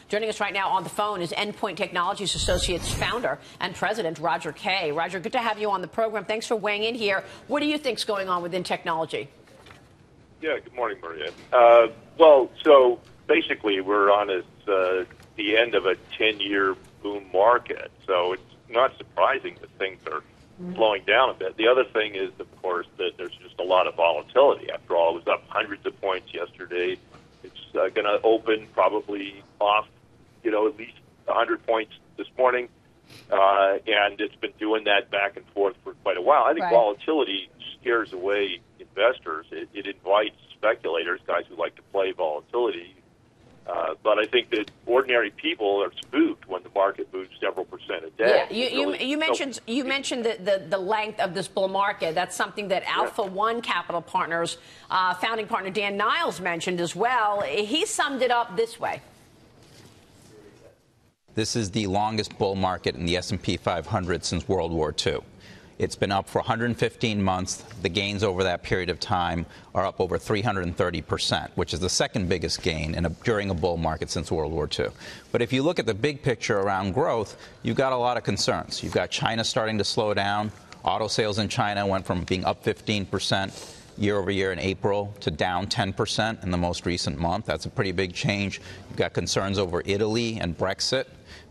Joining us right now on the phone is Endpoint Technologies Associates founder and president, Roger Kay. Roger, good to have you on the program. Thanks for weighing in here. What do you think's going on within technology? Yeah, good morning, Maria. Well, so basically we're on the end of a 10-year boom market, so it's not surprising that things are slowing down a bit. The other thing is, of course, that there's just a lot of volatility. After all, it was up hundreds of points yesterday. It's going to open probably off, at least 100 points this morning, and it's been doing that back and forth for quite a while. I think volatility scares away investors. It invites speculators, guys who like to play volatility. But I think that ordinary people are spooked when the market moves several percent a day. Yeah, you mentioned the length of this bull market. That's something that Alpha One Capital Partners founding partner Dan Niles mentioned as well. He summed it up this way. This is the longest bull market in the S&P 500 since World War II. It's been up for 115 months. The gains over that period of time are up over 330%, which is the second biggest gain during a bull market since World War II. But if you look at the big picture around growth, you've got a lot of concerns. You've got China starting to slow down. Auto sales in China went from being up 15% year over year in April to down 10% in the most recent month. That's a pretty big change. You've got concerns over Italy and Brexit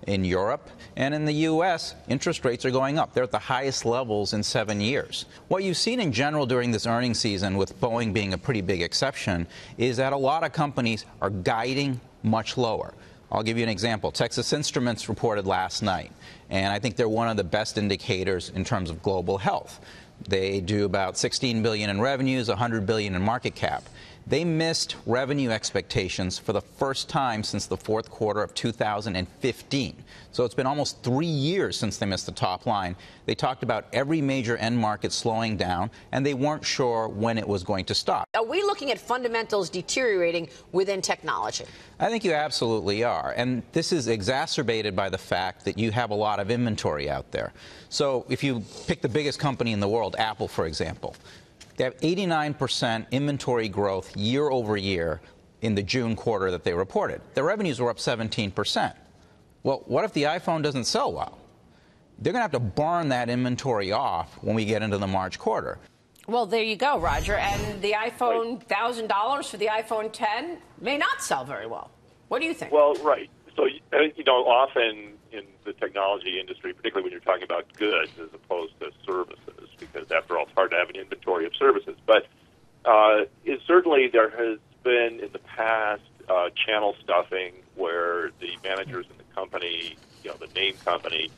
in Europe. And in the U.S., interest rates are going up. They're at the highest levels in 7 years. What you've seen in general during this earnings season, with Boeing being a pretty big exception, is that a lot of companies are guiding much lower. I'll give you an example. Texas Instruments reported last night, and I think they're one of the best indicators in terms of global health. They do about $16 billion in revenues, $100 billion in market cap. They missed revenue expectations for the first time since the fourth quarter of 2015. So it's been almost 3 years since they missed the top line. They talked about every major end market slowing down, and they weren't sure when it was going to stop. Are we looking at fundamentals deteriorating within technology? I think you absolutely are. And this is exacerbated by the fact that you have a lot of inventory out there. So if you pick the biggest company in the world, Apple, for example, they have 89% inventory growth year over year in the June quarter that they reported. Their revenues were up 17%. Well, what if the iPhone doesn't sell well? They're going to have to burn that inventory off when we get into the March quarter. Well, there you go, Roger. And the iPhone, $1,000 for the iPhone 10 may not sell very well. What do you think? Well, right. So, often in the technology industry, particularly when you're talking about goods as opposed to services, because after all, it's hard to have an inventory of services. But certainly there has been in the past channel stuffing where the managers in the company, the name company,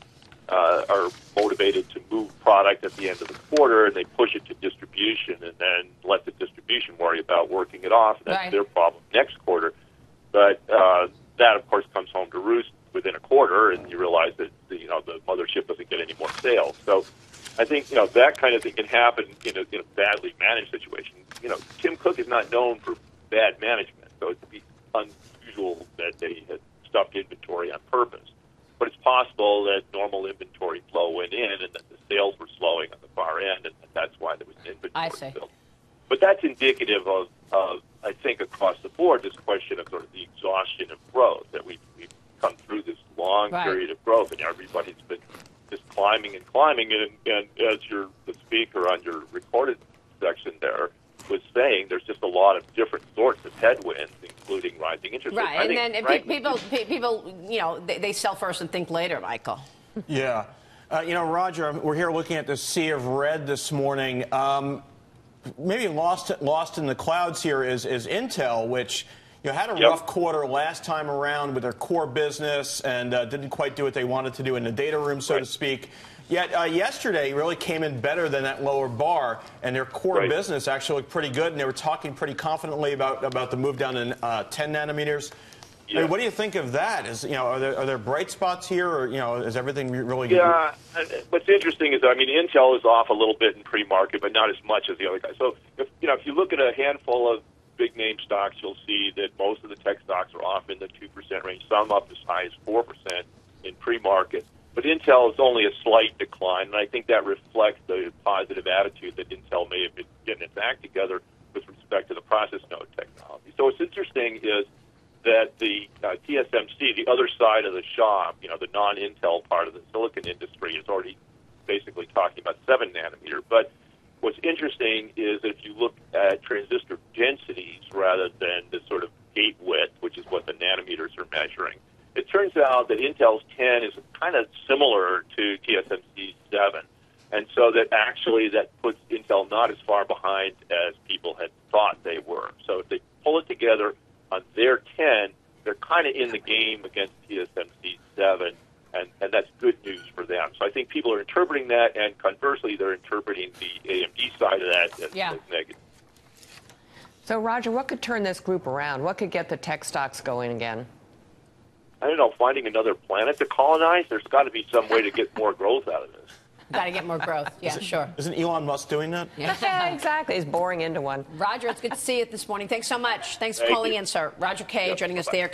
are motivated to move product at the end of the quarter, and they push it to distribution and then let the distribution worry about working it off. And that's their problem next quarter. But that, of course, comes home to roost within a quarter, and you realize that the mothership doesn't get any more sales. So I think that kind of thing can happen in a badly managed situation. Tim Cook is not known for bad management, so it'd be unusual that they had stuffed inventory on purpose. But it's possible that normal inventory flow went in, and that the sales were slowing on the far end, and that's why there was an inventory build. But that's indicative of I think, across the board, this question of sort of the exhaustion of growth, that we've come through this long period of growth, and everybody's been just climbing and climbing. And as the speaker on your recorded section there was saying, there's just a lot of different sorts of headwinds, including rising interest rates. Right, and then people, they sell first and think later, Michael. Yeah. Roger, we're here looking at the sea of red this morning. Maybe lost in the clouds here is Intel, which had a rough quarter last time around with their core business and didn't quite do what they wanted to do in the data room, so to speak. Yet yesterday really came in better than that lower bar, and their core business actually looked pretty good, and they were talking pretty confidently about the move down in 10 nanometers. I mean, what do you think of that? Are there bright spots here, or is everything really good? Yeah, what's interesting is, Intel is off a little bit in pre-market, but not as much as the other guys. So if you look at a handful of big name stocks, you'll see that most of the tech stocks are off in the 2% range, some up as high as 4% in pre-market. But Intel is only a slight decline, and I think that reflects the positive attitude that Intel may have been getting its act together with respect to the process node technology. So what's interesting is that the TSMC, the other side of the shop, the non-Intel part of the silicon industry, is already basically talking about 7 nanometer. But what's interesting is that if you look at transistor densities rather than the sort of gate width, which is what the nanometers are measuring, it turns out that Intel's 10 is kind of similar to TSMC's 7. And so that actually that puts Intel not as far behind as people had thought they were. So if they pull it together on their 10, they're kind of in the game against TSMC's 7, and that's good news for them. So I think people are interpreting that, and conversely, they're interpreting the AMD side of that as negative. So, Roger, what could turn this group around? What could get the tech stocks going again? I don't know, finding another planet to colonize? There's got to be some way to get more growth out of this. Got to get more growth. Yeah, sure. Isn't Elon Musk doing that? Yeah, exactly. He's boring into one. Roger, it's good to see you this morning. Thanks so much. Thanks for calling in, sir. Roger Kay joining us there.